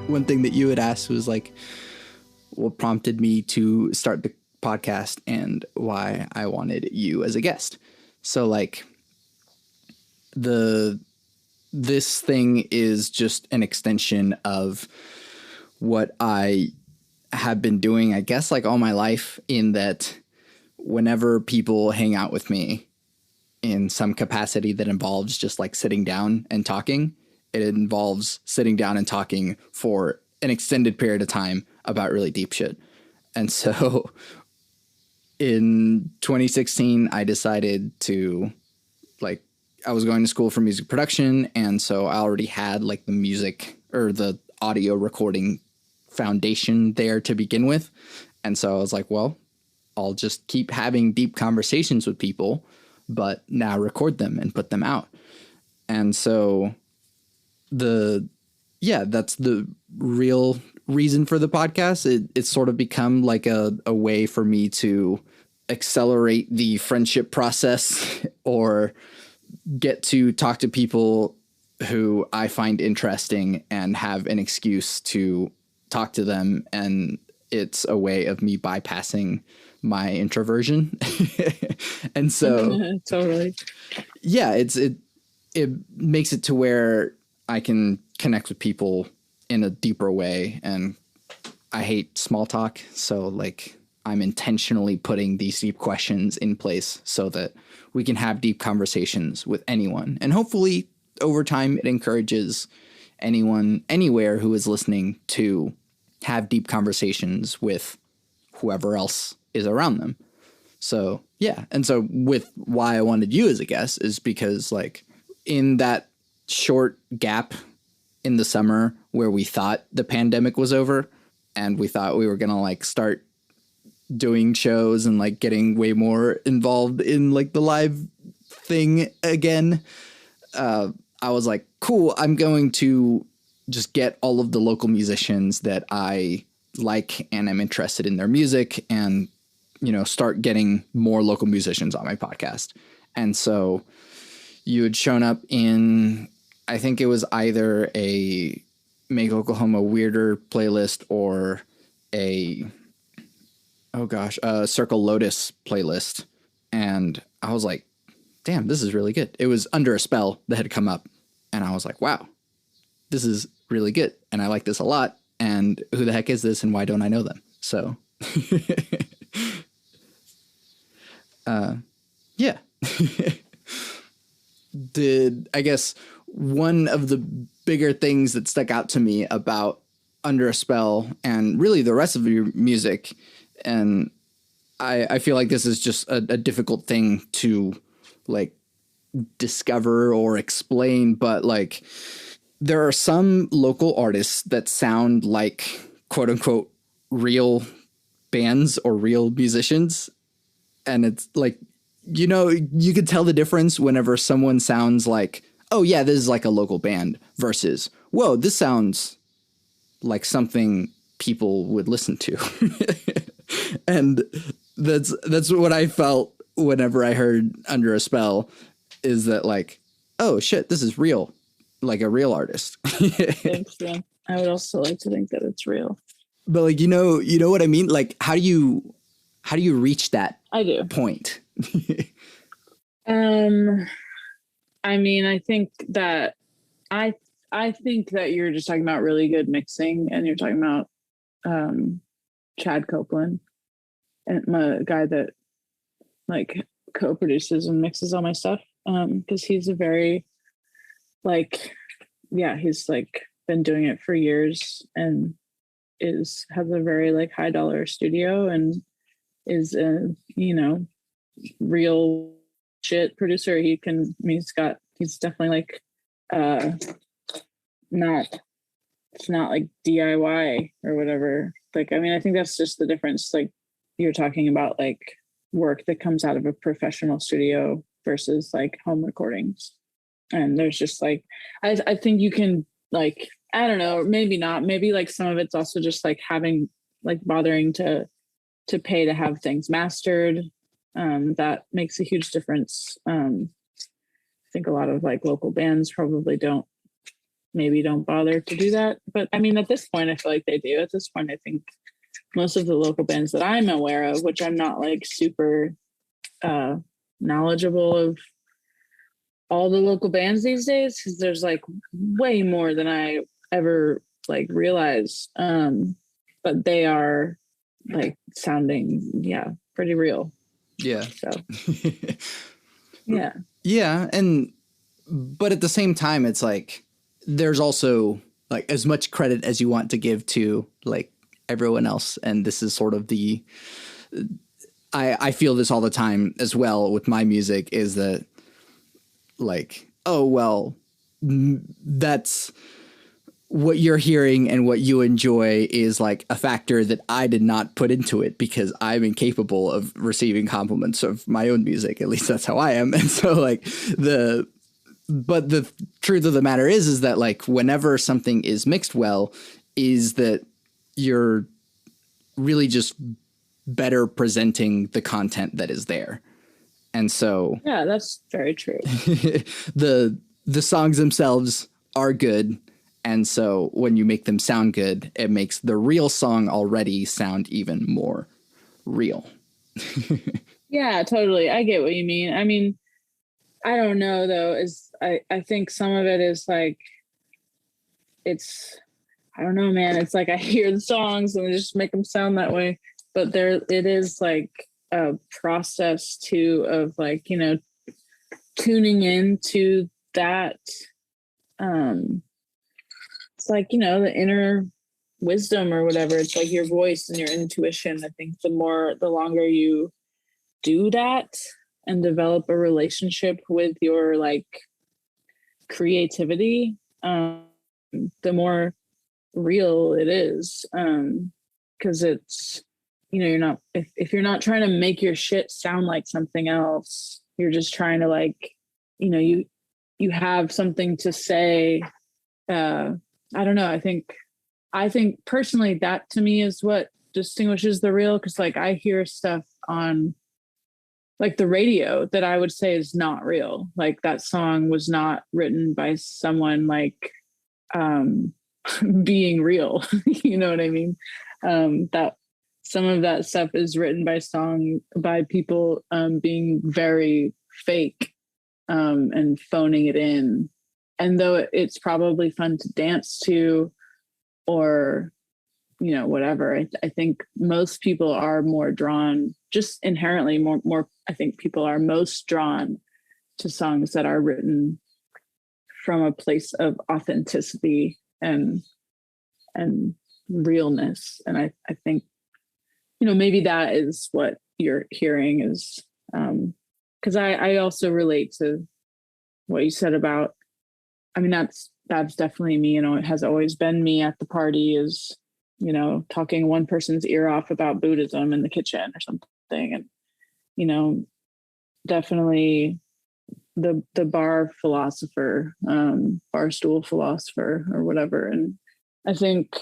one thing that you had asked was like, what prompted me to start the podcast and why I wanted you as a guest. So like this thing is just an extension of what I have been doing, I guess, like all my life, in that whenever people hang out with me in some capacity that involves just like sitting down and talking, it involves sitting down and talking for an extended period of time about really deep shit. And so in 2016, I decided to, like, I was going to school for music production. And so I already had like the music or the audio recording foundation there to begin with. And so I was like, well, I'll just keep having deep conversations with people, but now record them and put them out. And so that's the real reason for the podcast. It's sort of become like a way for me to accelerate the friendship process or get to talk to people who I find interesting and have an excuse to talk to them. And it's a way of me bypassing my introversion. And so totally. Yeah, it makes it to where I can connect with people in a deeper way. And I hate small talk. So like I'm intentionally putting these deep questions in place so that we can have deep conversations with anyone. And hopefully over time, it encourages anyone anywhere who is listening to have deep conversations with whoever else is around them. So, yeah. And so with why I wanted you as a guest is because like in that short gap in the summer where we thought the pandemic was over and we thought we were going to like start doing shows and like getting way more involved in like the live thing again, I was like, cool, I'm going to just get all of the local musicians that I like and I'm interested in their music and, you know, start getting more local musicians on my podcast. And so you had shown up in, I think it was either a Make Oklahoma Weirder playlist or a Circle Lotus playlist. And I was like, damn, this is really good. It was Under a Spell that had come up. And I was like, wow, this is really good. And I like this a lot. And who the heck is this? And why don't I know them? So, yeah. I guess one of the bigger things that stuck out to me about Under a Spell and really the rest of your music, and I feel like this is just a difficult thing to like discover or explain, but like there are some local artists that sound like quote unquote real bands or real musicians. And it's like, you know, you could tell the difference whenever someone sounds like, oh yeah, this is like a local band versus, whoa, this sounds like something people would listen to. And that's what I felt whenever I heard Under a Spell, is that like, oh shit, this is real, like a real artist. Thanks, yeah. I would also like to think that it's real. But like, you know what I mean? Like, how do you reach that point? I mean, I think that you're just talking about really good mixing, and you're talking about Chad Copeland, and my guy that like co-produces and mixes all my stuff, because he's a very like, yeah, he's like been doing it for years and has a very like high dollar studio and is a, you know, real shit producer. He's definitely like it's not like DIY or whatever. Like, I mean, I think that's just the difference. Like you're talking about like work that comes out of a professional studio versus like home recordings. And there's just like, I think you can like, I don't know, maybe not, maybe like some of it's also just like having like bothering to pay to have things mastered. That makes a huge difference. I think a lot of like local bands probably don't maybe don't bother to do that. But I mean, at this point, I feel like they do. At this point, I think most of the local bands that I'm aware of, which I'm not like super knowledgeable of all the local bands these days, because there's like way more than I ever like realized. But they are like sounding, yeah, pretty real. Yeah. So yeah. Yeah. But at the same time, it's like, there's also like as much credit as you want to give to like everyone else. And this is sort of I feel this all the time as well with my music, is that like, oh, well, that's what you're hearing and what you enjoy is like a factor that I did not put into it because I'm incapable of receiving compliments of my own music. At least that's how I am. And so like but the truth of the matter is that like whenever something is mixed well, is that you're really just better presenting the content that is there. And so yeah, that's very true. the songs themselves are good. And so when you make them sound good, it makes the real song already sound even more real. Yeah, totally. I get what you mean. I mean, I don't know though, I think some of it is like, I don't know, man. It's like I hear the songs and they just make them sound that way. But it is like a process too of like, tuning into that. It's like, the inner wisdom or whatever. It's like your voice and your intuition. I think the longer you do that and develop a relationship with your like creativity, the more real it is. Because it's, you're not, if you're not trying to make your shit sound like something else, you're just trying to like, you have something to say. I don't know. I think personally that to me is what distinguishes the real. Cause like I hear stuff on like the radio that I would say is not real. Like that song was not written by someone like, being real. You know what I mean? That some of that stuff is written by people being very fake and phoning it in. And though it's probably fun to dance to or, whatever, I think most people are more drawn, just inherently more, I think people are most drawn to songs that are written from a place of authenticity and realness. And I think, maybe that is what you're hearing is, because I also relate to what you said about, I mean, that's definitely me, it has always been me at the party is, talking one person's ear off about Buddhism in the kitchen or something. And, definitely the bar philosopher, bar stool philosopher or whatever. And I think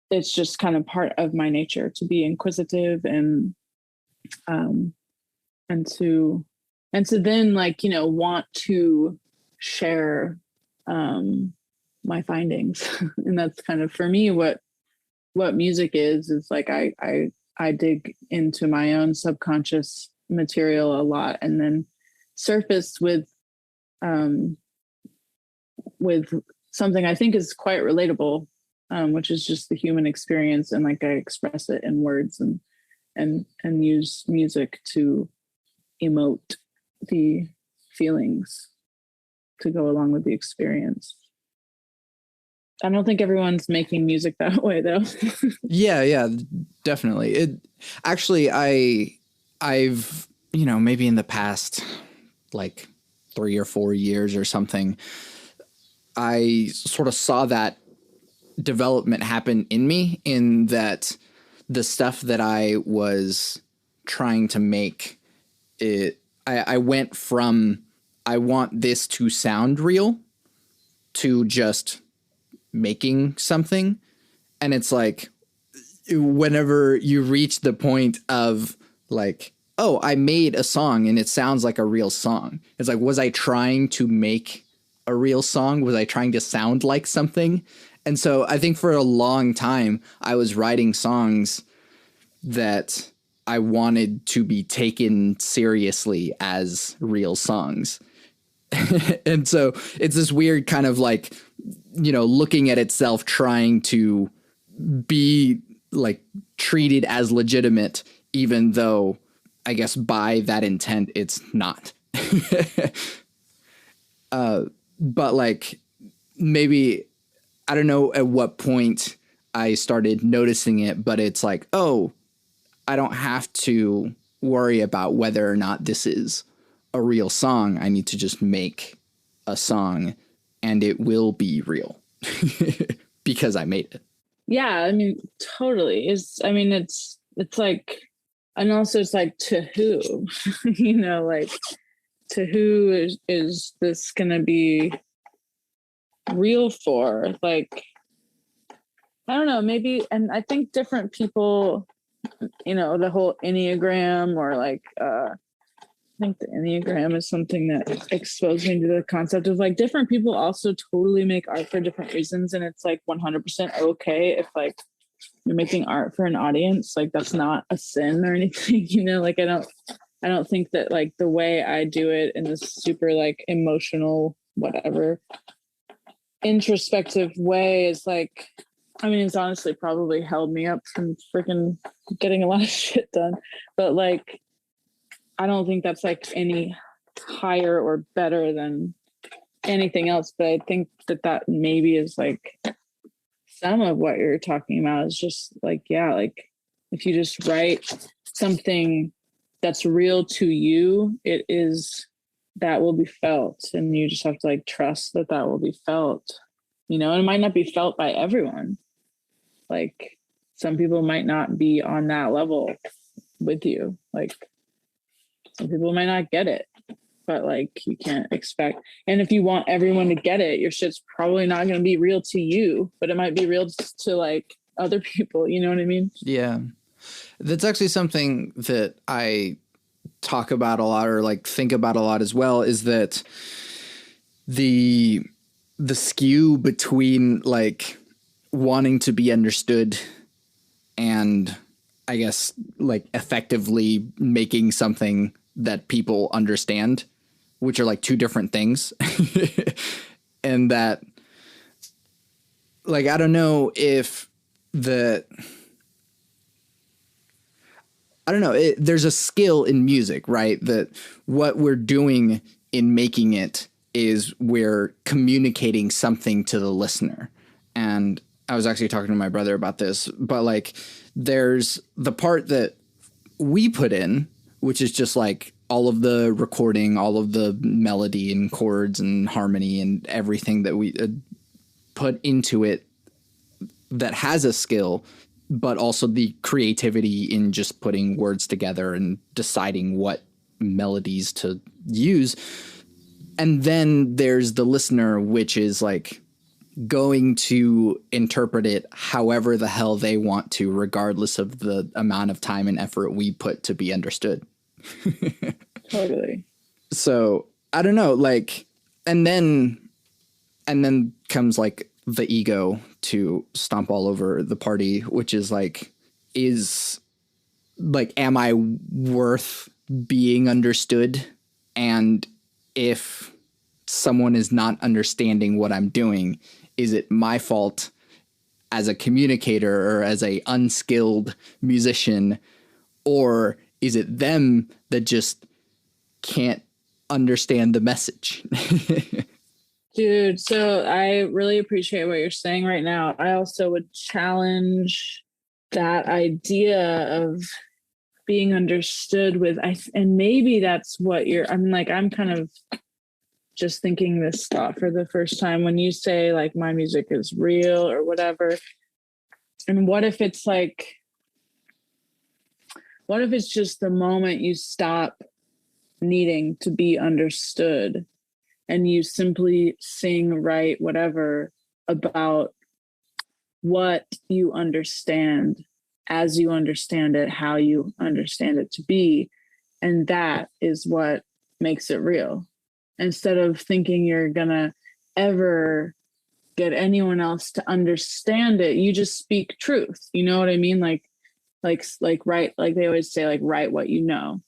it's just kind of part of my nature to be inquisitive and to then like, want to share my findings. And that's kind of for me what music is like I dig into my own subconscious material a lot and then surface with something I think is quite relatable, which is just the human experience, and like I express it in words and use music to emote the feelings to go along with the experience. I don't think everyone's making music that way though. Yeah, definitely. It actually, I've, maybe in the past like 3 or 4 years or something, I sort of saw that development happen in me, in that the stuff that I was trying to make I went from, I want this to sound real to just making something. And it's like, whenever you reach the point of like, oh, I made a song and it sounds like a real song. It's like, was I trying to make a real song? Was I trying to sound like something? And so I think for a long time I was writing songs that I wanted to be taken seriously as real songs. And so it's this weird kind of like, you know, looking at itself, trying to be like treated as legitimate, even though I guess by that intent, it's not. But like maybe, I don't know at what point I started noticing it, but it's like, oh, I don't have to worry about whether or not this is a real song. I need to just make a song and it will be real because I made it. Yeah, I mean, totally. It's like, and also it's like, to who, you know, like, to who is this gonna be real for? Like, I don't know, maybe, and I think different people, you know, the whole Enneagram, or like, I think the Enneagram is something that exposed me to the concept of like different people also totally make art for different reasons. And it's like 100% okay if like you're making art for an audience, like that's not a sin or anything, you know, like I don't think that like the way I do it in this super like emotional, whatever, introspective way is like, I mean, it's honestly probably held me up from freaking getting a lot of shit done. But like, I don't think that's like any higher or better than anything else. But I think that maybe is like some of what you're talking about is just like, yeah, like if you just write something that's real to you, it is, that will be felt. And you just have to like trust that that will be felt, you know, and it might not be felt by everyone. Like some people might not be on that level with you. Like some people might not get it, but like you can't expect. And if you want everyone to get it, your shit's probably not going to be real to you, but it might be real to like other people. You know what I mean? Yeah. That's actually something that I talk about a lot, or like think about a lot as well, is that the skew between like wanting to be understood and I guess like effectively making something that people understand, which are like two different things. And that like, I don't know if there's a skill in music, right? That what we're doing in making it is we're communicating something to the listener. And I was actually talking to my brother about this, but like there's the part that we put in, which is just like all of the recording, all of the melody and chords and harmony and everything that we put into it that has a skill, but also the creativity in just putting words together and deciding what melodies to use. And then there's the listener, which is like going to interpret it however the hell they want to, regardless of the amount of time and effort we put to be understood. Totally. So I don't know, like, and then comes like the ego to stomp all over the party, which is like, am I worth being understood? And if someone is not understanding what I'm doing, is it my fault as a communicator or as a unskilled musician, or is it them that just can't understand the message? Dude, so I really appreciate what you're saying right now. I also would challenge that idea of being understood with, and maybe that's what I'm kind of just thinking this thought for the first time when you say like my music is real or whatever. And what if it's just the moment you stop needing to be understood and you simply sing, write, whatever about what you understand as you understand it, how you understand it to be. And that is what makes it real. Instead of thinking you're gonna ever get anyone else to understand it. You just speak truth. You know what I mean? Write, like they always say, like, write what you know.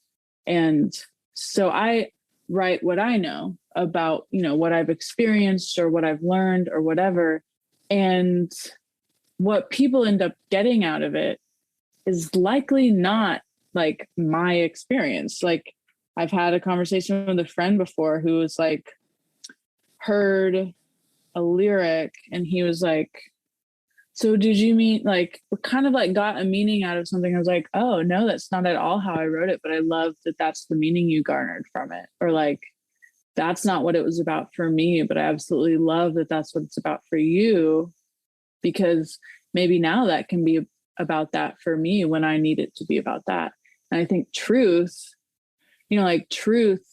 And so I write what I know about, you know, what I've experienced or what I've learned or whatever. And what people end up getting out of it is likely not like my experience. Like, I've had a conversation with a friend before who was like, heard a lyric and he was like, so did you mean, like, kind of like got a meaning out of something. I was like, oh no, that's not at all how I wrote it, but I love that that's the meaning you garnered from it. Or like, that's not what it was about for me, but I absolutely love that that's what it's about for you, because maybe now that can be about that for me when I need it to be about that. And I think truth, you know, like truth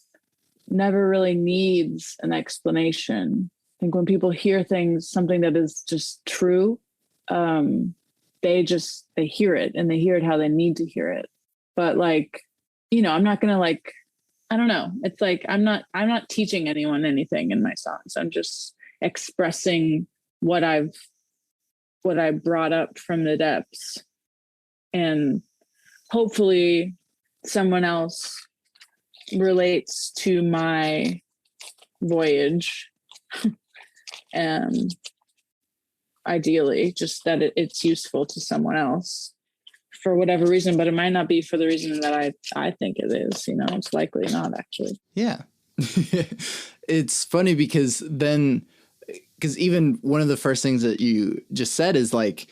never really needs an explanation. I think when people hear things, something that is just true, they hear it, and they hear it how they need to hear it. But like, you know, I'm not gonna, like, I don't know. It's like, I'm not teaching anyone anything in my songs. I'm just expressing what I brought up from the depths, and hopefully someone else relates to my voyage. And ideally just that it's useful to someone else for whatever reason, but it might not be for the reason that I think it is. You know, it's likely not, actually. Yeah. It's funny because even one of the first things that you just said is like,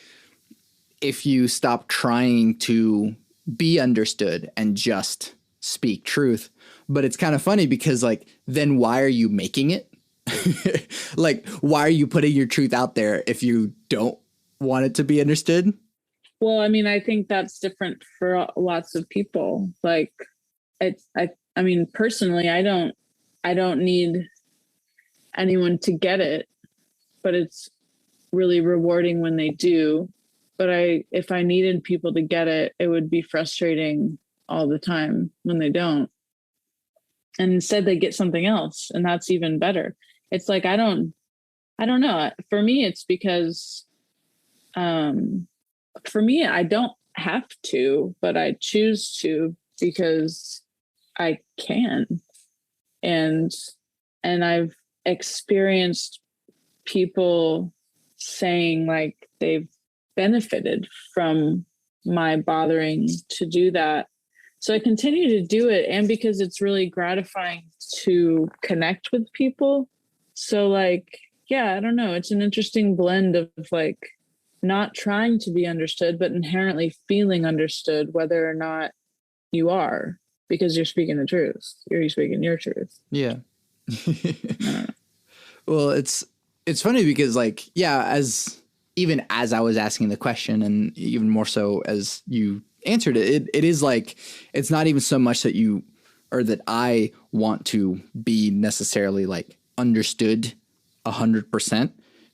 if you stop trying to be understood and just speak truth. But it's kind of funny because like, then why are you making it? Like, why are you putting your truth out there if you don't want it to be understood? Well, I mean, I think that's different for lots of people. Like, I mean, personally, I don't need anyone to get it, but it's really rewarding when they do. But if I needed people to get it, it would be frustrating all the time when they don't. And instead they get something else, and that's even better. It's like, I don't know. For me, it's because, for me, I don't have to, but I choose to because I can. And I've experienced people saying like they've benefited from my bothering to do that. So I continue to do it, and because it's really gratifying to connect with people. So like, yeah, I don't know. It's an interesting blend of like not trying to be understood, but inherently feeling understood, whether or not you are, because you're speaking the truth. You're speaking your truth. Yeah. Well, it's funny because like, yeah, even as I was asking the question, and even more so as you answered it, it is like, it's not even so much that you, or that I want to be necessarily like understood 100%,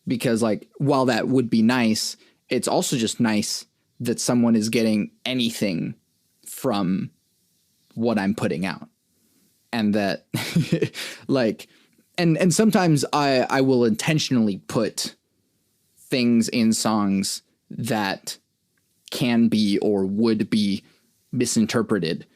because like, while that would be nice, it's also just nice that someone is getting anything from what I'm putting out. And that like, and sometimes I will intentionally put things in songs that can be or would be misinterpreted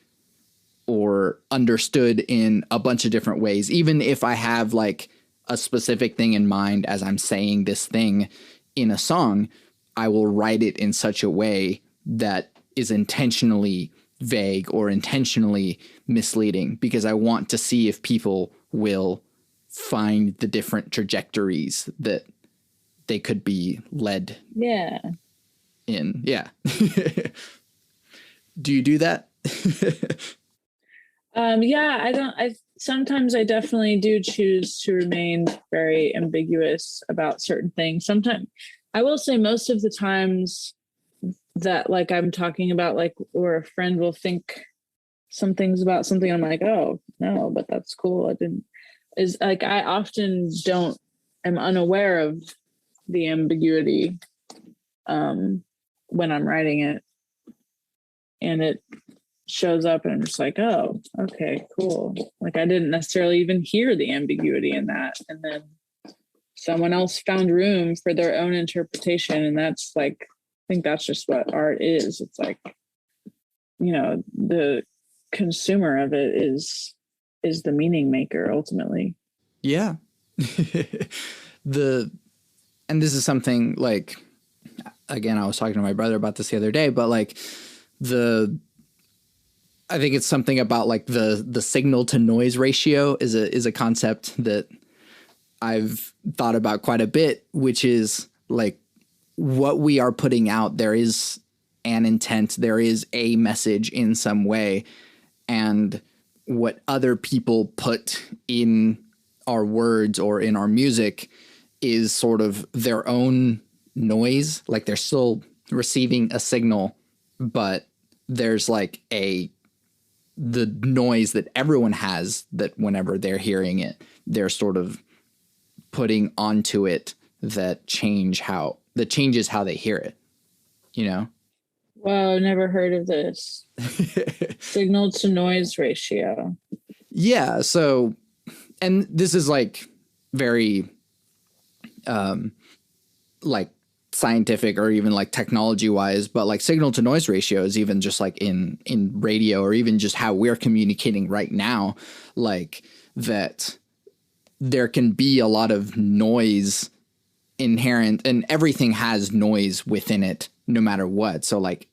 or understood in a bunch of different ways. Even if I have like a specific thing in mind as I'm saying this thing in a song, I will write it in such a way that is intentionally vague or intentionally misleading, because I want to see if people will find the different trajectories that they could be led in. Yeah. Do you do that? Sometimes I definitely do choose to remain very ambiguous about certain things. Sometimes I will say most of the times that like I'm talking about, like, or a friend will think some things about something, I'm like, oh no, but that's cool. Is like, I often am unaware of the ambiguity when I'm writing it, and it shows up and I'm just like, oh, okay, cool. Like, I didn't necessarily even hear the ambiguity in that. And then someone else found room for their own interpretation. And that's like, I think that's just what art is. It's like, the consumer of it is the meaning maker ultimately. Yeah. And this is something like, again, I was talking to my brother about this the other day, but like I think it's something about like the signal to noise ratio is a concept that I've thought about quite a bit, which is like what we are putting out. There is an intent, there is a message in some way, and what other people put in our words or in our music is sort of their own noise. Like they're still receiving a signal, but there's like the noise that everyone has that whenever they're hearing it, they're sort of putting onto it that changes how they hear it, Whoa, never heard of this. Signal to noise ratio. Yeah. So, and this is like very, like scientific or even like technology wise, but like signal to noise ratio is even just like in radio or even just how we're communicating right now, like that there can be a lot of noise inherent and everything has noise within it no matter what. So like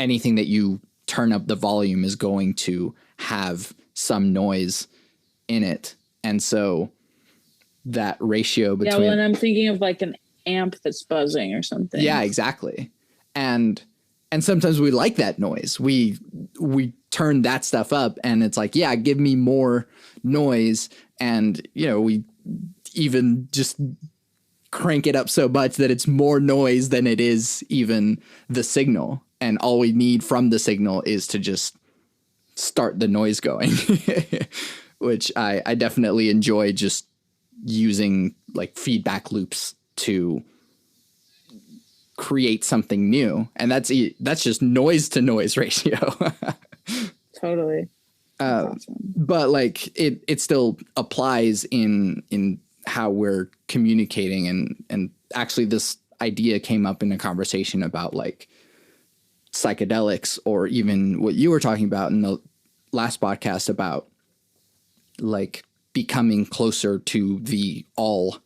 anything that you turn up the volume is going to have some noise in it. And so that ratio between... Yeah, well, and I'm thinking of like an amp that's buzzing or something. Yeah, exactly. And sometimes we like that noise. We turn that stuff up and it's like, yeah, give me more noise. And, we even just crank it up so much that it's more noise than it is even the signal. And all we need from the signal is to just start the noise going, which I definitely enjoy just using like feedback loops to create something new. And that's just noise to noise ratio. Totally. Awesome. But like it still applies in how we're communicating. And actually this idea came up in a conversation about like psychedelics, or even what you were talking about in the last podcast about like becoming closer to the all,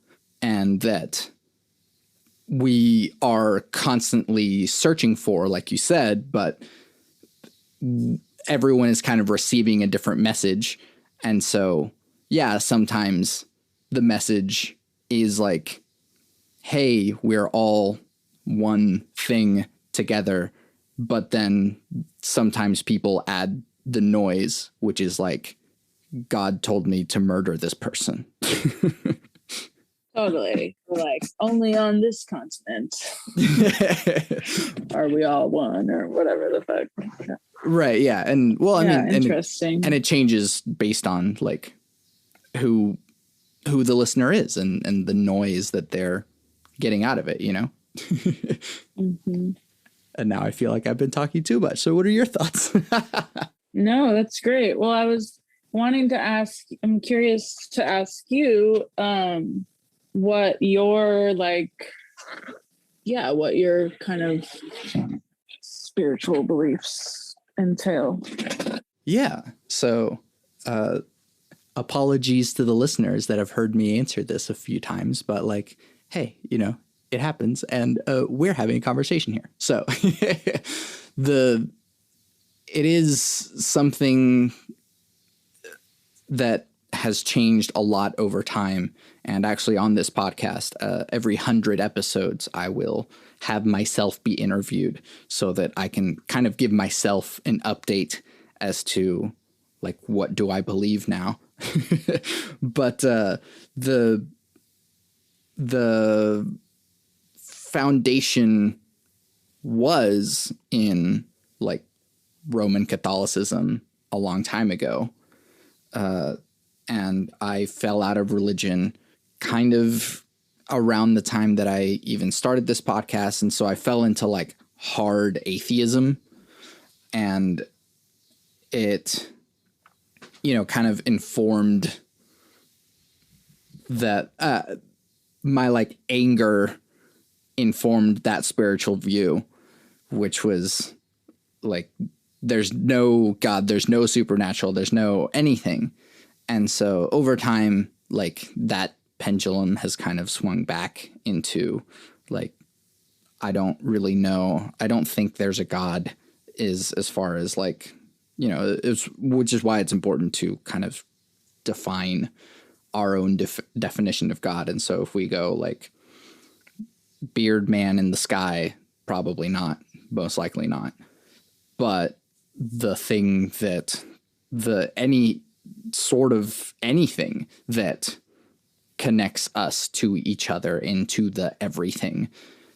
and that we are constantly searching for, like you said, but everyone is kind of receiving a different message. And so, yeah, sometimes the message is like, hey, we're all one thing together. But then sometimes people add the noise, which is like, God told me to murder this person. Totally. Like, only on this continent are we all one, or whatever the fuck. Right. Yeah. And well, yeah, I mean, interesting. And it changes based on like who the listener is and the noise that they're getting out of it, Mm-hmm. And now I feel like I've been talking too much. So what are your thoughts? No, that's great. Well, I was wanting to ask, I'm curious to ask you, what your what your kind of spiritual beliefs entail. Yeah. So, apologies to the listeners that have heard me answer this a few times, but like, hey, it happens, and we're having a conversation here. So it is something that has changed a lot over time. And actually on this podcast, every 100 episodes, I will have myself be interviewed so that I can kind of give myself an update as to like, what do I believe now? But the foundation was in like Roman Catholicism a long time ago. And I fell out of religion kind of around the time that I even started this podcast. And so I fell into like hard atheism, and it, kind of informed that, my like anger informed that spiritual view, which was like, there's no God, there's no supernatural, there's no anything. And so over time, like that pendulum has kind of swung back into like, I don't really know. I don't think there's a God, is as far as like, you know, which is why it's important to kind of define our own definition of God. And so if we go like beard man in the sky, probably not, most likely not. But the thing that any sort of anything that connects us to each other into the everything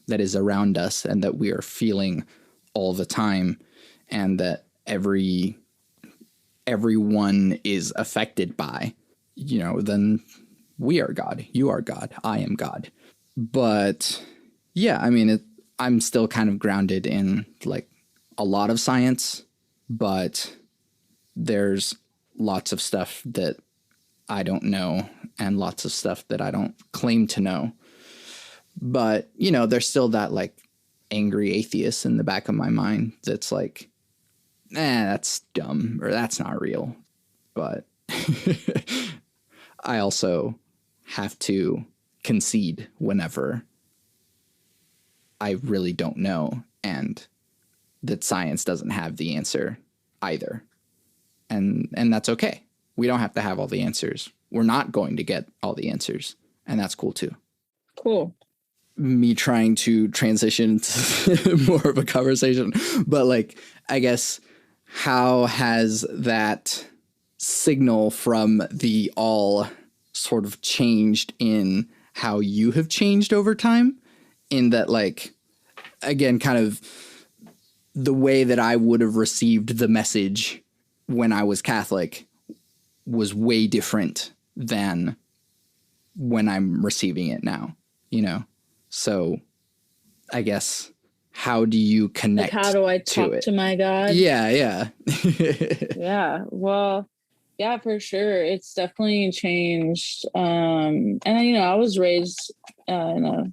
that is around us and that we are feeling all the time, and that everyone is affected by, you know, then we are God, you are God, I am God. But yeah, I mean, I'm still kind of grounded in like a lot of science, but there's lots of stuff that I don't know and lots of stuff that I don't claim to know. But, you know, there's still that like angry atheist in the back of my mind that's like, that's dumb, or that's not real. But I also have to concede whenever I really don't know, and that science doesn't have the answer either. And that's okay. We don't have to have all the answers. We're not going to get all the answers, and that's cool too. Cool. Me trying to transition to more of a conversation, but like, I guess, how has that signal from the all sort of changed in how you have changed over time? In that, like, again, kind of the way that I would have received the message when I was Catholic was way different than when I'm receiving it now, you know? So I guess, how do you connect? Like, how do I talk to my God? Yeah, yeah. Yeah, well, yeah, for sure. It's definitely changed. And you know, I was raised in a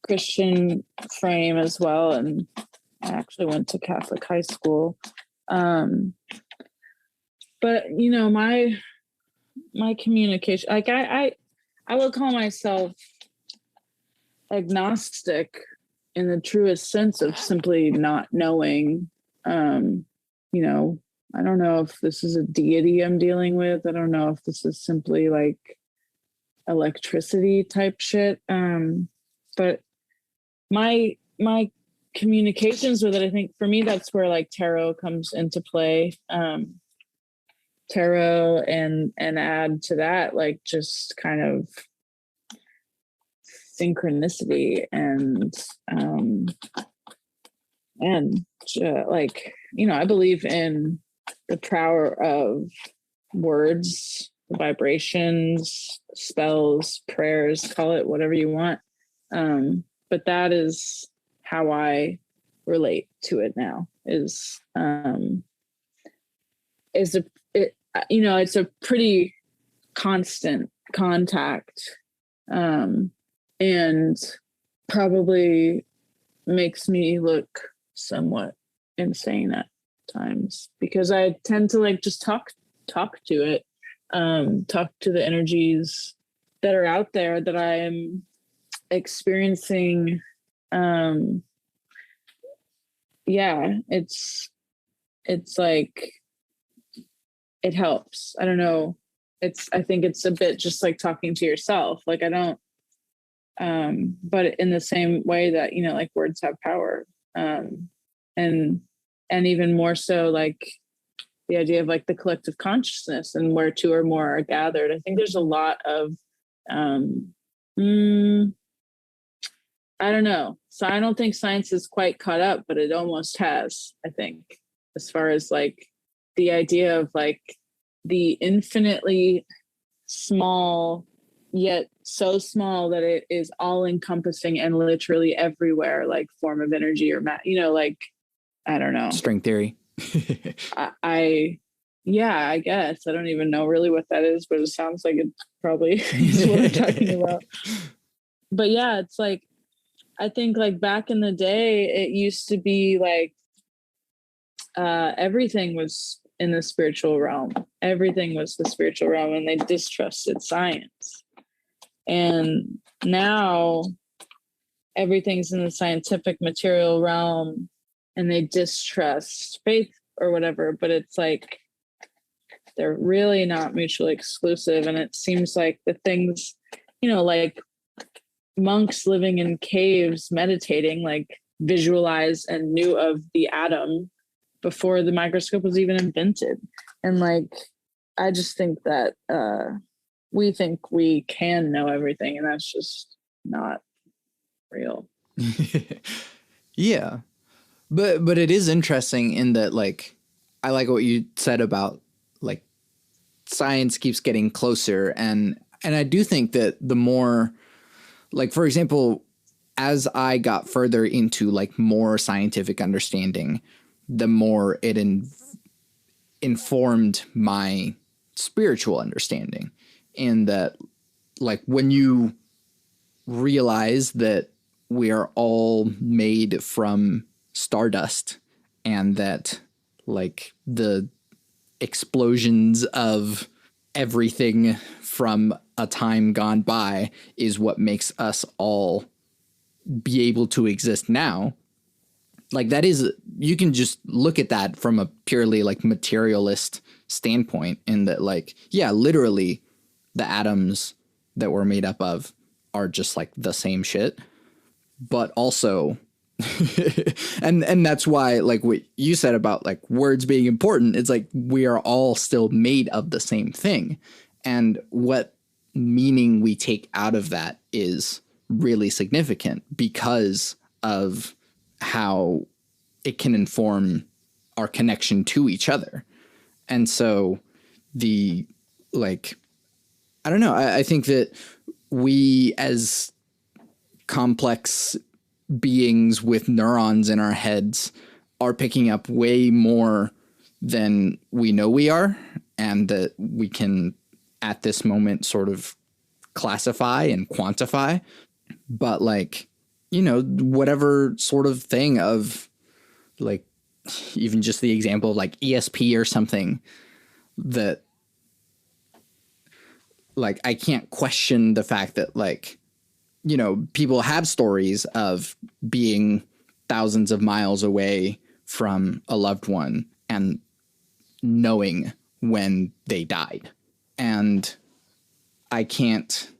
Christian frame as well, and I actually went to Catholic high school. But you know, my communication, like I would call myself agnostic in the truest sense of simply not knowing. You know, I don't know if this is a deity I'm dealing with. I don't know if this is simply like electricity type shit. But my communications with it, I think for me, that's where like tarot comes into play. Tarot and add to that, like, just kind of synchronicity and like, you know, I believe in the power of words, vibrations, spells, prayers, call it whatever you want. But that is how I relate to it now, is you know, it's a pretty constant contact, and probably makes me look somewhat insane at times, because I tend to like just talk to it, talk to the energies that are out there that I am experiencing. Yeah, it's like, it helps. I don't know. I think it's a bit just like talking to yourself. Like, I don't, but in the same way that, you know, like words have power, and even more so like the idea of like the collective consciousness and where two or more are gathered. I think there's a lot of, I don't know. So I don't think science is quite caught up, but it almost has, I think, as far as like the idea of like the infinitely small, yet so small that it is all encompassing and literally everywhere, like form of energy or you know, like, I don't know. String theory. Yeah, I guess. I don't even know really what that is, but it sounds like it probably is what we're talking about. but yeah, it's like, I think like back in the day, it used to be like everything was in the spiritual realm. Everything was the spiritual realm, and they distrusted science. And now everything's in the scientific material realm, and they distrust faith or whatever. But it's like they're really not mutually exclusive. And it seems like the things, like monks living in caves meditating, like visualized and knew of the atom before the microscope was even invented. And like, I just think that we think we can know everything, and that's just not real. Yeah. But it is interesting in that, like, I like what you said about like science keeps getting closer, and I do think that the more, like, for example, as I got further into like more scientific understanding, the more it informed my spiritual understanding. In that, like, when you realize that we are all made from stardust, and that like the explosions of everything from a time gone by is what makes us all be able to exist now. Like, that is, you can just look at that from a purely like materialist standpoint, in that, like, yeah, literally the atoms that we're made up of are just like the same shit. But also and that's why, like, what you said about like words being important, it's like we are all still made of the same thing, and what meaning we take out of that is really significant because of how it can inform our connection to each other. And so the, like, I don't know, I think that we as complex beings with neurons in our heads are picking up way more than we know we are, and that we can at this moment sort of classify and quantify. But like, whatever sort of thing of like, even just the example of like ESP or something, that like I can't question the fact that, like, people have stories of being thousands of miles away from a loved one and knowing when they died. And I can't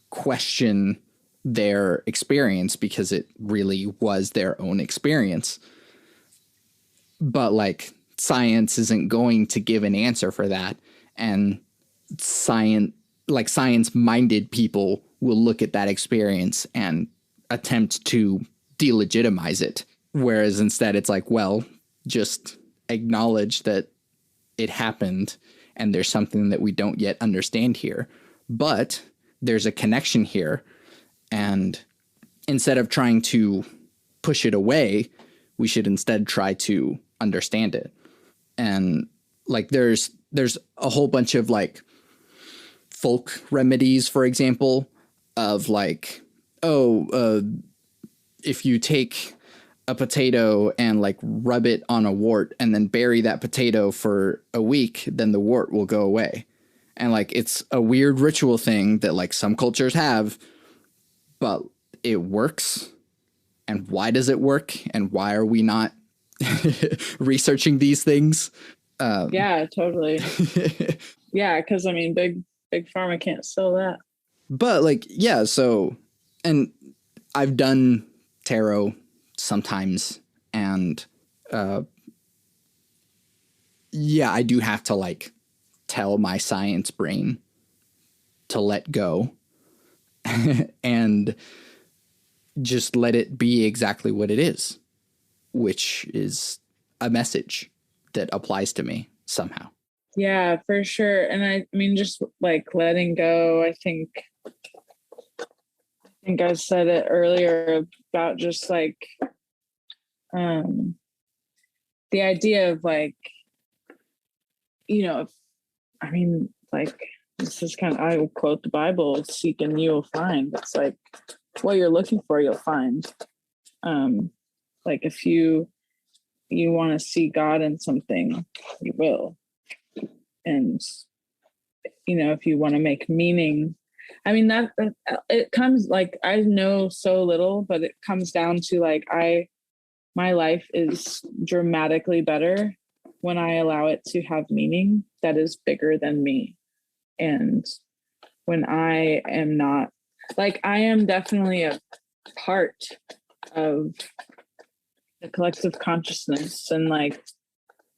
question their experience because it really was their own experience. But like, science isn't going to give an answer for that. And science-minded people will look at that experience and attempt to delegitimize it. Whereas instead it's like, well, just acknowledge that it happened and there's something that we don't yet understand here, but there's a connection here. And instead of trying to push it away, we should instead try to understand it. And like, there's a whole bunch of like folk remedies, for example, of like, if you take a potato and like rub it on a wart and then bury that potato for a week, then the wart will go away. And like, it's a weird ritual thing that like some cultures have, but it works. And why does it work? And why are we not researching these things? Yeah, totally. Yeah, because I mean, big pharma can't sell that. But like, yeah, so, and I've done tarot sometimes, and yeah, I do have to like tell my science brain to let go and just let it be exactly what it is, which is a message that applies to me somehow. Yeah, for sure. And I mean, just like letting go, I think I said it earlier about just like the idea of like, if, I mean, like, this is kind of, I will quote the Bible, seek and you will find. It's like what you're looking for, you'll find. Like if you want to see God in something, you will. And, if you want to make meaning, I mean, that it comes, like, I know so little, but it comes down to like, my life is dramatically better when I allow it to have meaning that is bigger than me. And when I am not, like, I am definitely a part of the collective consciousness. And like,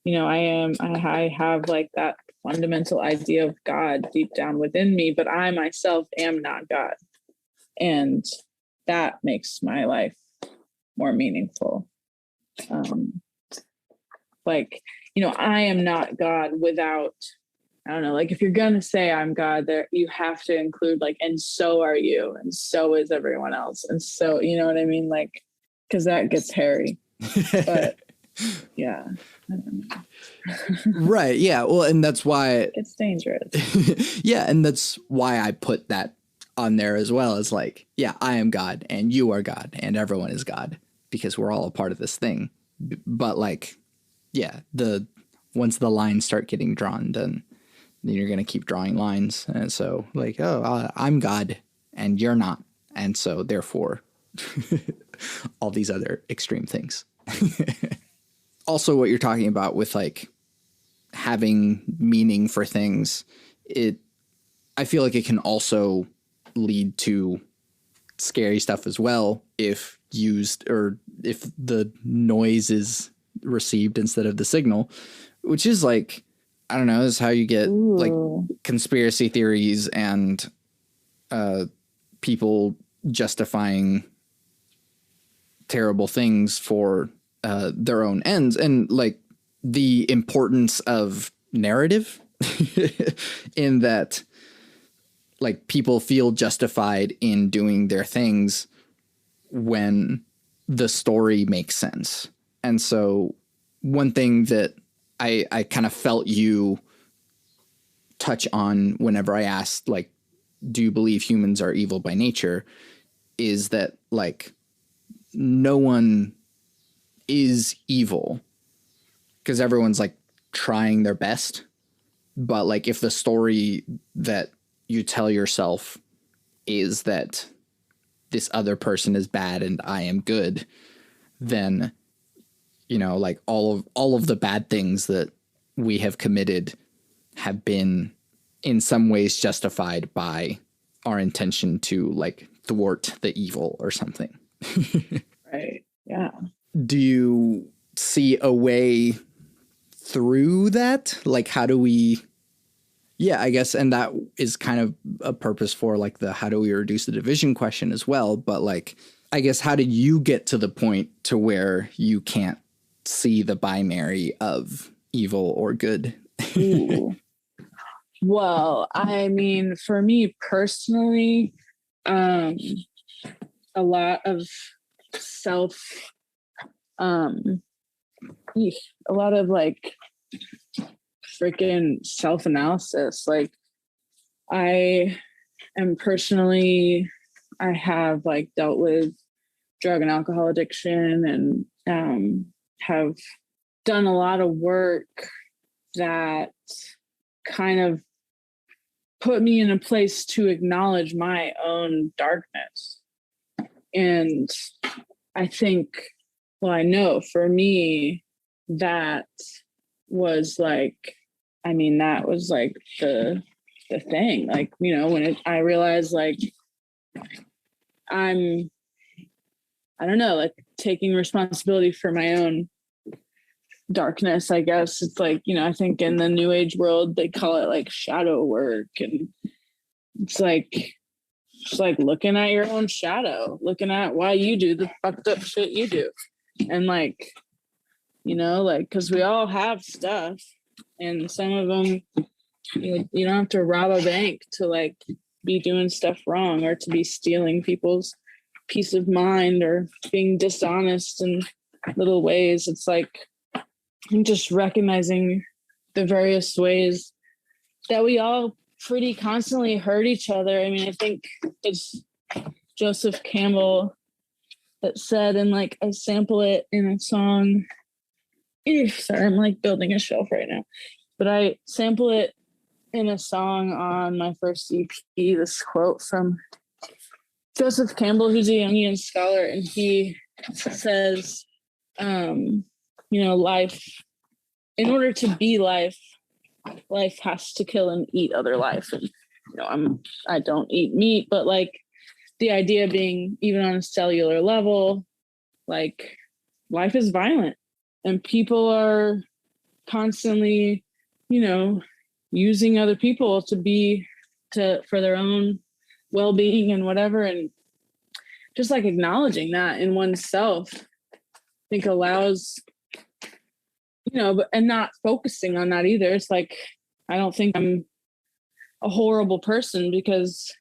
I have like that fundamental idea of God deep down within me, but I myself am not God. And that makes my life more meaningful. I am not God without, I don't know, like if you're going to say I'm God, there, you have to include like, and so are you, and so is everyone else. And so, you know what I mean? Like, cause that gets hairy, but yeah. I don't know. Right. Yeah. Well, and that's why it's dangerous. Yeah. And that's why I put that on there as well, as like, yeah, I am God and you are God and everyone is God, because we're all a part of this thing. But like, yeah, once the lines start getting drawn, then you're going to keep drawing lines. And so like, I'm God and you're not. And so therefore all these other extreme things. Also what you're talking about with like having meaning for things, I feel like it can also lead to scary stuff as well if used, or if the noise is received instead of the signal, which is like, I don't know, this is how you get like conspiracy theories and people justifying terrible things for their own ends, and like the importance of narrative in that like people feel justified in doing their things when the story makes sense. And so one thing that I kind of felt you touch on whenever I asked, like, do you believe humans are evil by nature, is that like no one is evil because everyone's like trying their best. But like if the story that you tell yourself is that this other person is bad and I am good, then, like all of the bad things that we have committed have been in some ways justified by our intention to like thwart the evil or something. Right. Yeah. Do you see a way through that? Like, how do we, I guess, and that is kind of a purpose for like the how do we reduce the division question as well. But like, I guess, how did you get to the point to where you can't see the binary of evil or good? Ooh. Well, I mean, for me personally, a lot of a lot of like freaking self-analysis. Like I have like dealt with drug and alcohol addiction and have done a lot of work that kind of put me in a place to acknowledge my own darkness. And I think, well, I know for me, that was like, that was like the thing, like, when I realized like, I don't know, like taking responsibility for my own darkness, I guess. It's like, I think in the new age world, they call it like shadow work. And it's like looking at your own shadow, looking at why you do the fucked up shit you do. And like, like, cause we all have stuff, and some of them, you don't have to rob a bank to like be doing stuff wrong, or to be stealing people's peace of mind, or being dishonest in little ways. It's like just recognizing the various ways that we all pretty constantly hurt each other. I mean, I think it's Joseph Campbell that said, and like I sample it in a song. Sorry, I'm like building a shelf right now, but I sample it in a song on my first EP. This quote from Joseph Campbell, who's a Jungian scholar, and he says, life, in order to be life, life has to kill and eat other life. And I don't eat meat, but like the idea being, even on a cellular level, like life is violent and people are constantly, using other people for their own well-being and whatever. And just like acknowledging that in oneself, I think allows, and not focusing on that either. It's like, I don't think I'm a horrible person because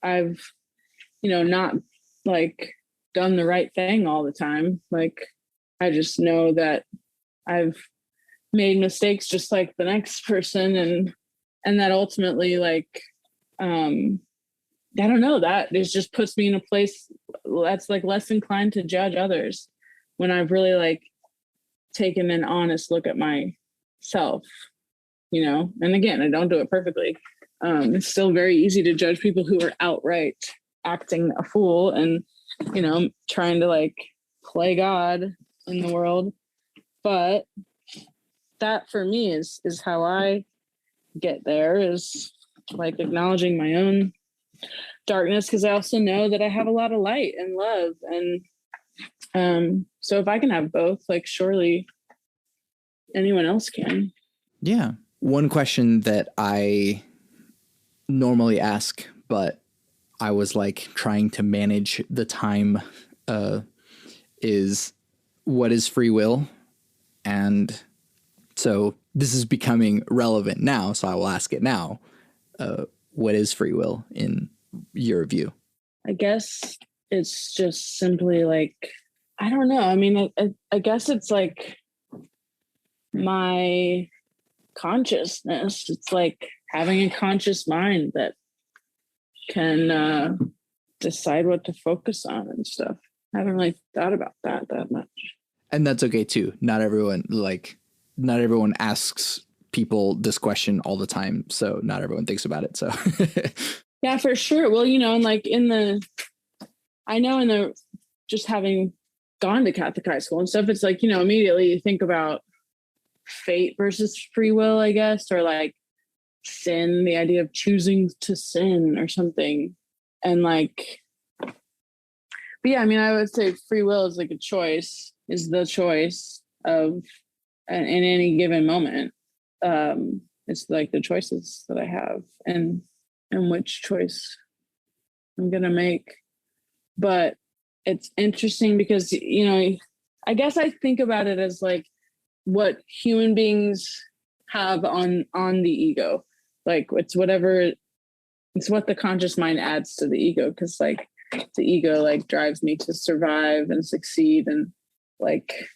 I've, not like done the right thing all the time. Like, I just know that I've made mistakes just like the next person. And that ultimately, like, I don't know, that it just puts me in a place that's like less inclined to judge others when I've really like taken an honest look at myself, and again, I don't do it perfectly. It's still very easy to judge people who are outright acting a fool and, trying to like play God in the world. But that for me is how I get there, is like acknowledging my own darkness, because I also know that I have a lot of light and love. And so if I can have both, like surely anyone else can. Yeah. One question that I normally ask, but I was like trying to manage the time, is what is free will? And so this is becoming relevant now, so I will ask it now. What is free will in your view? I guess it's just simply like, I don't know. I mean, I guess it's like my consciousness. It's like having a conscious mind that can decide what to focus on and stuff. I haven't really thought about that much. And that's okay too. Not everyone asks people this question all the time, so not everyone thinks about it. So yeah, for sure. Well, and like just having gone to Catholic high school and stuff, it's like, immediately you think about fate versus free will, I guess, or like sin, the idea of choosing to sin or something. And like, but yeah, I mean, I would say free will is like is the choice of in any given moment. It's like the choices that I have and which choice I'm going to make. But it's interesting because, I guess I think about it as like what human beings have on the ego. Like it's what the conscious mind adds to the ego. Cause like the ego like drives me to survive and succeed and like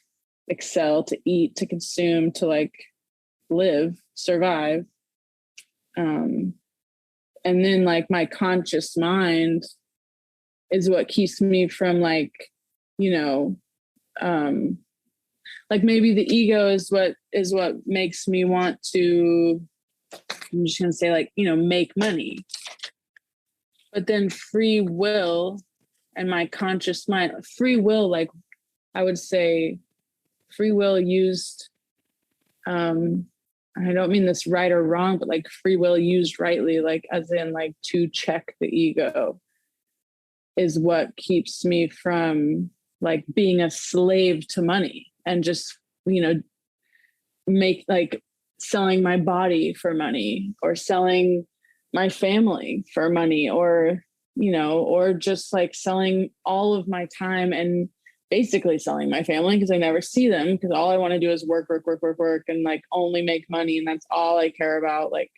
excel, to eat, to consume, to like live, survive. And then like my conscious mind is what keeps me from like, like maybe the ego is what makes me want to, I'm just gonna say like, make money. But then free will and my conscious mind, free will, like I would say free will used, I don't mean this right or wrong, but like free will used rightly, like as in like to check the ego, is what keeps me from like being a slave to money and just, make like selling my body for money or selling my family for money or, or just like selling all of my time and basically selling my family because I never see them because all I want to do is work and like only make money. And that's all I care about. Like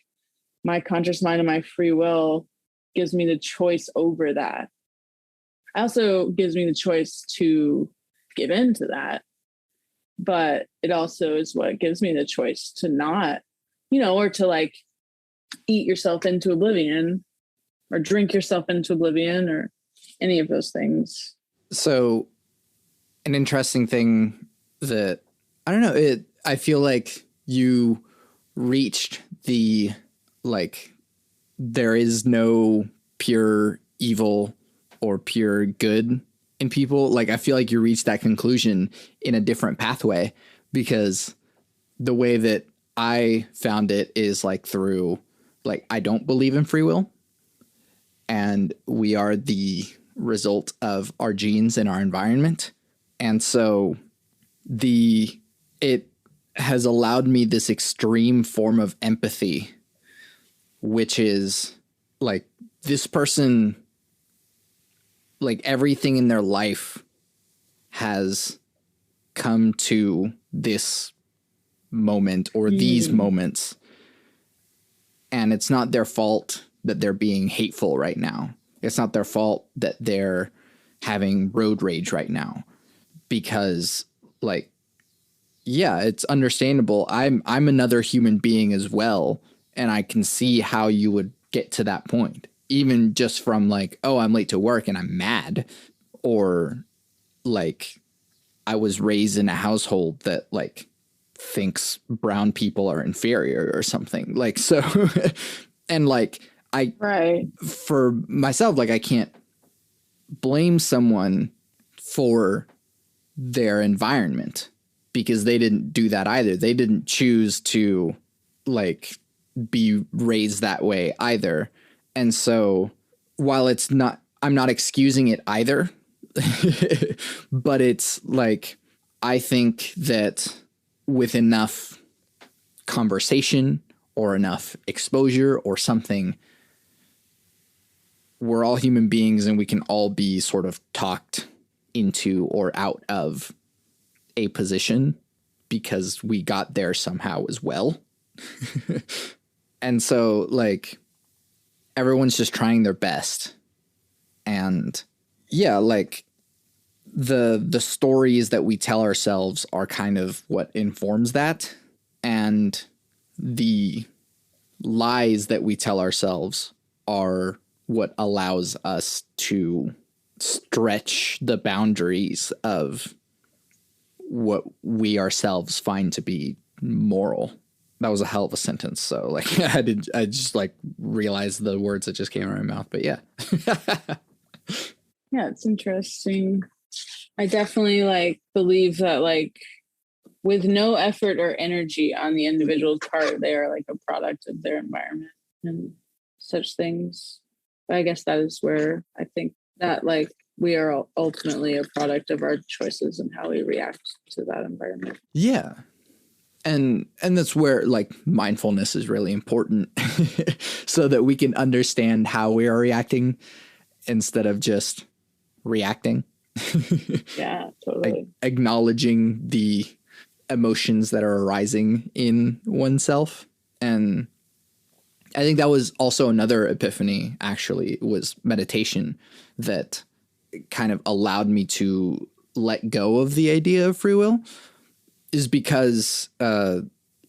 my conscious mind and my free will gives me the choice over that. Also gives me the choice to give in to that. But it also is what gives me the choice to not, or to like eat yourself into oblivion or drink yourself into oblivion or any of those things. So an interesting thing that, I don't know, I feel like you reached the, like, there is no pure evil or pure good in people. Like, I feel like you reached that conclusion in a different pathway, because the way that I found it is like through, like, I don't believe in free will, and we are the result of our genes and our environment. And so it has allowed me this extreme form of empathy, which is like, this person, like, everything in their life has come to this moment or these moments, and it's not their fault that they're being hateful right now. It's not their fault that they're having road rage right now, because, like, yeah, it's understandable. I'm another human being as well, and I can see how you would get to that point, even just from, like, oh, I'm late to work and I'm mad, or, like, I was raised in a household that, like, thinks brown people are inferior or something, like, so. And, like, for myself, like, I can't blame someone for their environment, because they didn't do that either. They didn't choose to, like, be raised that way either. And so while I'm not excusing it either, but it's like, I think that with enough conversation or enough exposure or something, we're all human beings, and we can all be sort of talked into or out of a position because we got there somehow as well. And so, like, everyone's just trying their best. And yeah, like, the stories that we tell ourselves are kind of what informs that. And the lies that we tell ourselves are what allows us to stretch the boundaries of what we ourselves find to be moral. That was a hell of a sentence. So, like, I just, like, realized the words that just came out of my mouth, but yeah. Yeah, it's interesting. I definitely, like, believe that, like, with no effort or energy on the individual's part, they are, like, a product of their environment and such things. But I guess that is where I think that, like, we are ultimately a product of our choices and how we react to that environment. Yeah. And that's where, like, mindfulness is really important so that we can understand how we are reacting instead of just reacting. Yeah, totally. Acknowledging the emotions that are arising in oneself. And I think that was also another epiphany, actually, was meditation, that kind of allowed me to let go of the idea of free will, is because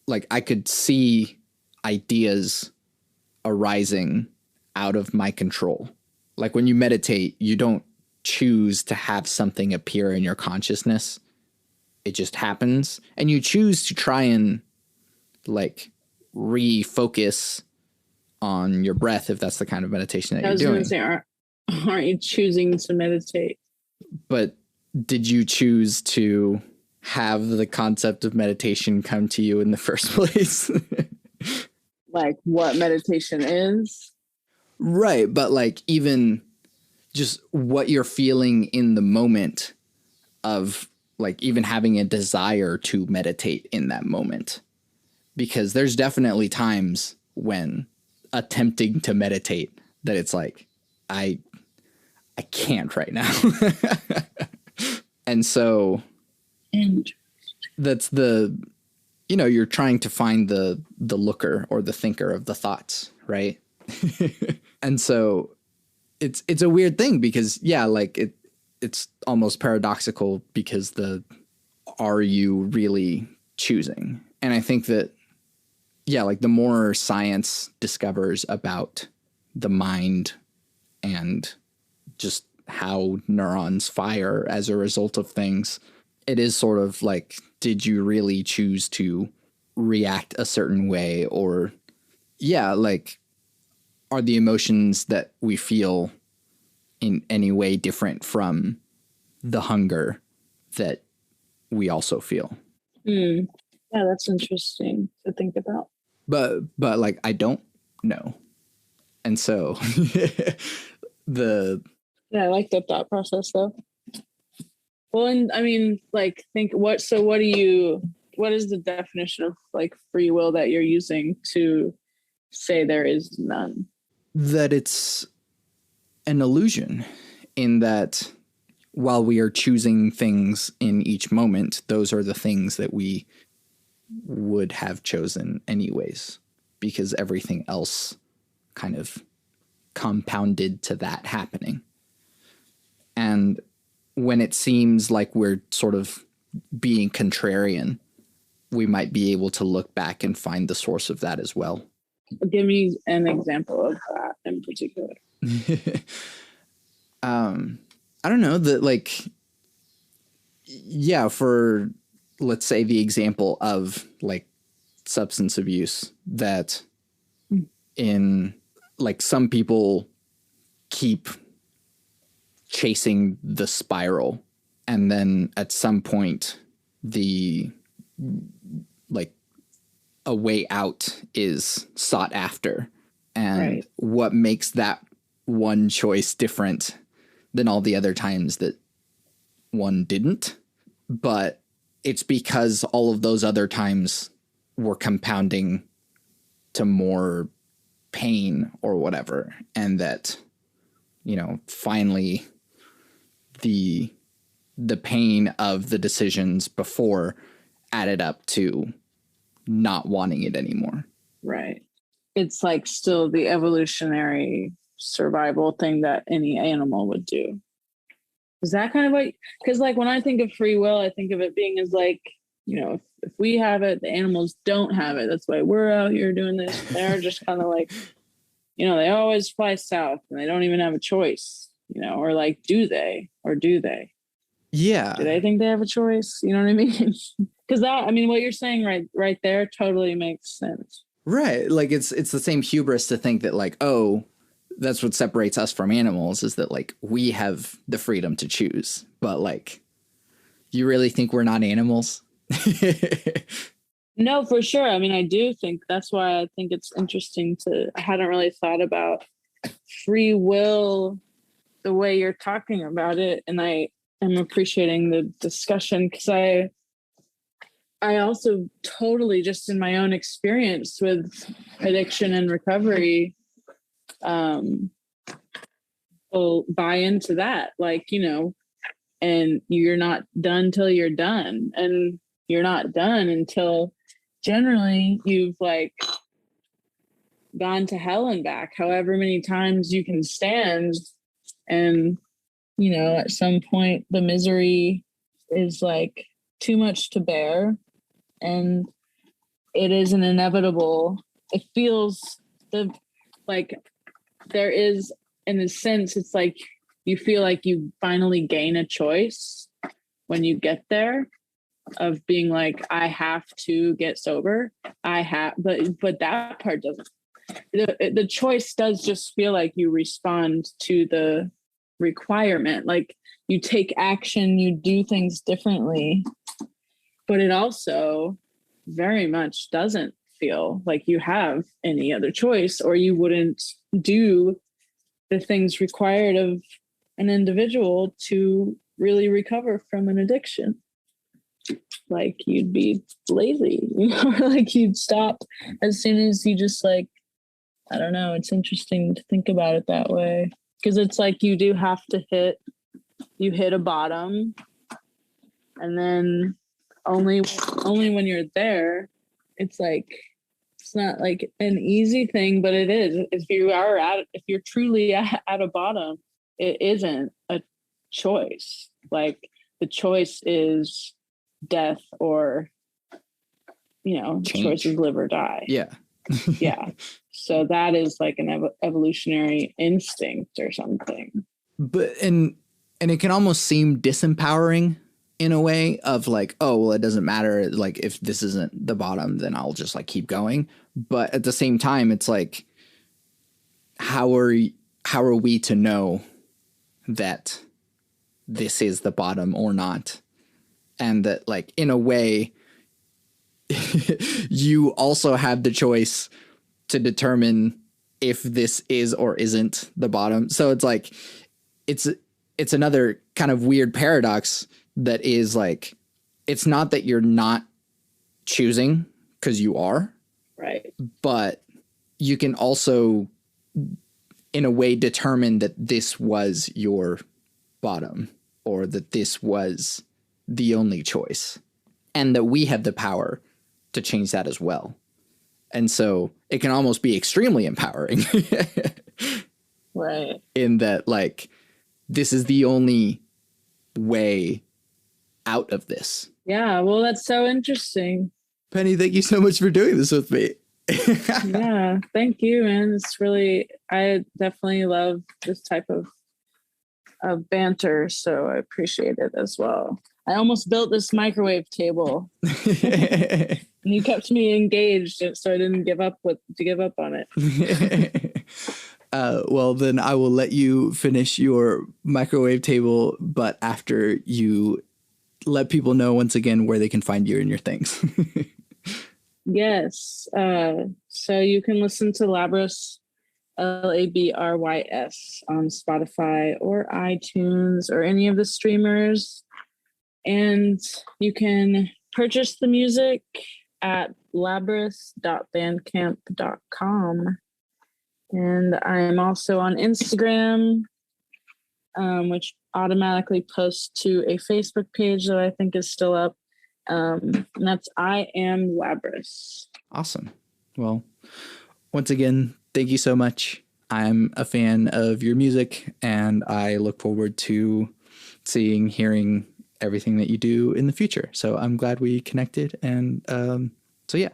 like, I could see ideas arising out of my control. Like, when you meditate, you don't choose to have something appear in your consciousness. It just happens, and you choose to try and, like, refocus on your breath, if that's the kind of meditation that you're doing. I was going to say, aren't you choosing to meditate? But did you choose to have the concept of meditation come to you in the first place? Like, what meditation is? Right, but, like, even just what you're feeling in the moment of, like, even having a desire to meditate in that moment. Because there's definitely times when attempting to meditate that it's like, I can't right now. And so that's the, you know, you're trying to find the looker or the thinker of the thoughts, right? And so it's a weird thing, because, yeah, like, it's almost paradoxical, because are you really choosing? And I think that yeah, like the more science discovers about the mind and just how neurons fire as a result of things, it is sort of like, did you really choose to react a certain way? Or, yeah, like, are the emotions that we feel in any way different from the hunger that we also feel? Yeah, that's interesting to think about. But like, I don't know. And so Yeah, I like the thought process though. Well, and I mean, like, what is the definition of like free will that you're using to say there is none? that it's an illusion, in that while we are choosing things in each moment, those are the things that we would have chosen anyways, because everything else kind of compounded to that happening. And when it seems like we're sort of being contrarian, we might be able to look back and find the source of that as well. Give me an example of that in particular. I don't know, that, like, yeah, for, let's say, the example of like substance abuse, that in, like, some people keep chasing the spiral, and then at some point the, like, a way out is sought after. And Right. what makes that one choice different than all the other times that one didn't? But it's because all of those other times were compounding to more pain or whatever. And that, you know, finally the pain of the decisions before added up to not wanting it anymore. Right. It's like still the evolutionary survival thing that any animal would do. Is that kind of what, because like when I think of free will, I think of it being as like, you know, if we have it, the animals don't have it. That's why we're out here doing this. They're just kind of like, you know, they always fly south and they don't even have a choice, you know, or like, do they? Yeah. Do they think they have a choice? You know what I mean? Because that, I mean, what you're saying right there totally makes sense. Right. Like, it's the same hubris to think that, like, oh, that's what separates us from animals, is that, like, we have the freedom to choose. But, like, you really think we're not animals? No, for sure. I mean, I do think that's why I think it's interesting I hadn't really thought about free will the way you're talking about it. And I am appreciating the discussion because I also totally, just in my own experience with addiction and recovery, will buy into that. Like, you know, and you're not done till you're done. And you're not done until generally you've like gone to hell and back, however many times you can stand. And, you know, at some point the misery is like too much to bear. And it is an inevitable, it feels like there is, in a sense, it's like you feel like you finally gain a choice when you get there, of being like, I have to get sober. But that part doesn't. The choice does just feel like you respond to the requirement. Like you take action, you do things differently, but it also very much doesn't feel like you have any other choice, or you wouldn't do the things required of an individual to really recover from an addiction. Like you'd be lazy, you know, like you'd stop as soon as you just like, I don't know. It's interesting to think about it that way, because it's like you do have to hit a bottom, and then only when you're there, it's like, it's not like an easy thing, but it is. If you're truly at a bottom, it isn't a choice. Like the choice is death or change. choices live or die. Yeah. Yeah. So that is like an evolutionary instinct or something. But and it can almost seem disempowering in a way of like, oh, well, it doesn't matter. Like, if this isn't the bottom, then I'll just like keep going. But at the same time, it's like, how are we to know that this is the bottom or not? And that, like, in a way, you also have the choice to determine if this is or isn't the bottom. So it's like, it's another kind of weird paradox that is like, it's not that you're not choosing, because you are. Right. But you can also, in a way, determine that this was your bottom, or that this was the only choice, and that we have the power to change that as well. And so it can almost be extremely empowering. Right. In that, like, this is the only way out of this. Yeah, well, that's so interesting. Penny, thank you so much for doing this with me. Yeah, thank you, man. It's really, I definitely love this type of banter, so I appreciate it as well. I almost built this microwave table. And you kept me engaged, so I didn't give up on it. Well, then I will let you finish your microwave table, but after you let people know once again where they can find you and your things. Yes. So you can listen to LABRYS, LABRYS, on Spotify or iTunes or any of the streamers. And you can purchase the music at labrys.bandcamp.com. And I'm also on Instagram, which automatically posts to a Facebook page that I think is still up. And that's I Am LABRYS. Awesome. Well, once again, thank you so much. I'm a fan of your music, and I look forward to hearing everything that you do in the future. So I'm glad we connected. And so, yeah,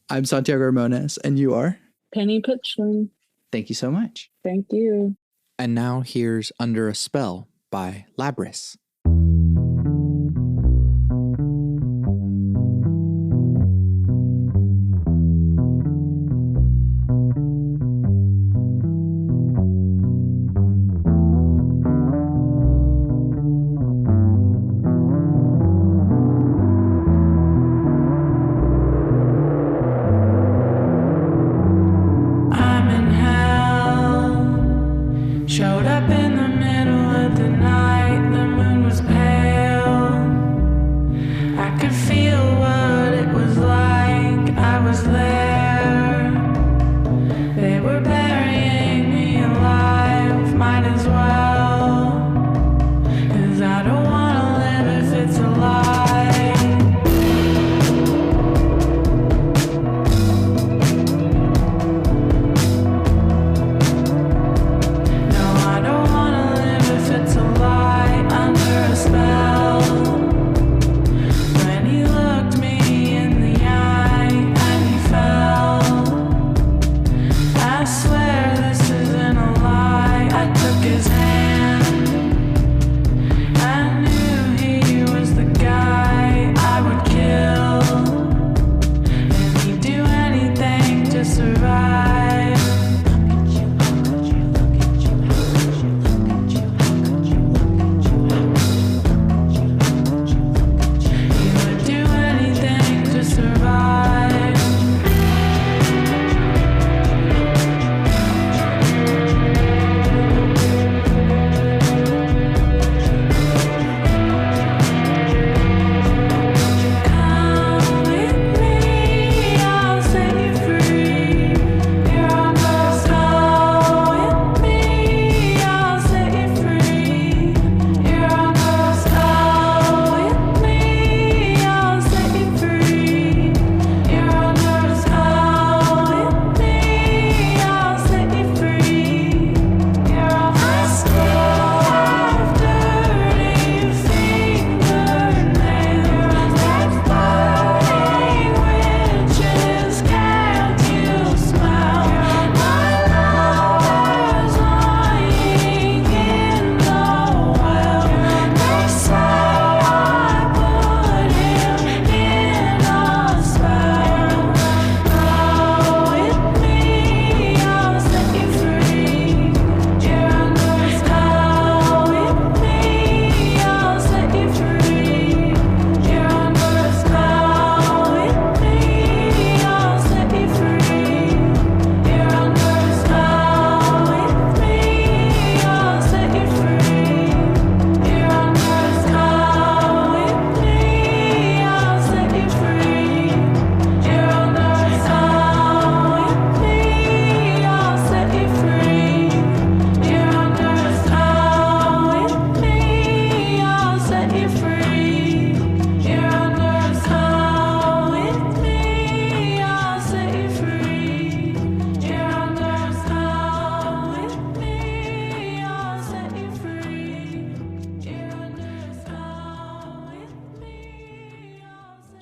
I'm Santiago Ramones, and you are? Penny Pitchlynn. Thank you so much. Thank you. And now here's Under a Spell by LABRYS. Showed up in the middle of the night, the moon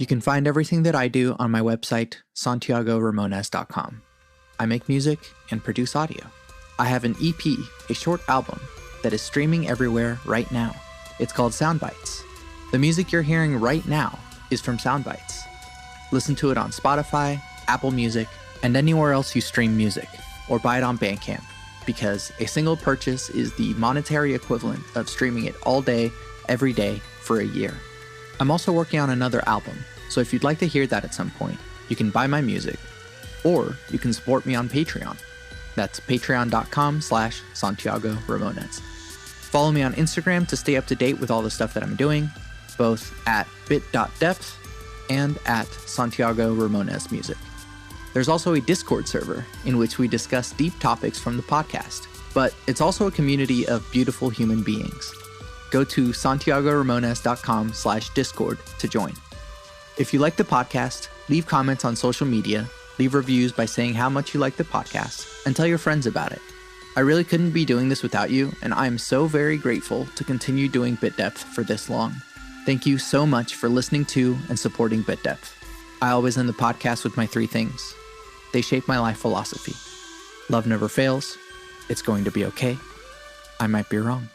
You can find everything that I do on my website, santiagoramones.com. I make music and produce audio. I have an EP, a short album, that is streaming everywhere right now. It's called Soundbites. The music you're hearing right now is from Soundbites. Listen to it on Spotify, Apple Music, and anywhere else you stream music, or buy it on Bandcamp, because a single purchase is the monetary equivalent of streaming it all day, every day, for a year. I'm also working on another album, so if you'd like to hear that at some point, you can buy my music, or you can support me on Patreon. That's patreon.com/Santiago Ramones. Follow me on Instagram to stay up to date with all the stuff that I'm doing, both at bit.depth and at Santiago Ramones Music. There's also a Discord server in which we discuss deep topics from the podcast, but it's also a community of beautiful human beings. Go to santiagoramones.com/Discord to join. If you like the podcast, leave comments on social media, leave reviews by saying how much you like the podcast, and tell your friends about it. I really couldn't be doing this without you, and I am so very grateful to continue doing Bit Depth for this long. Thank you so much for listening to and supporting Bit Depth. I always end the podcast with my 3 things. They shape my life philosophy. Love never fails. It's going to be okay. I might be wrong.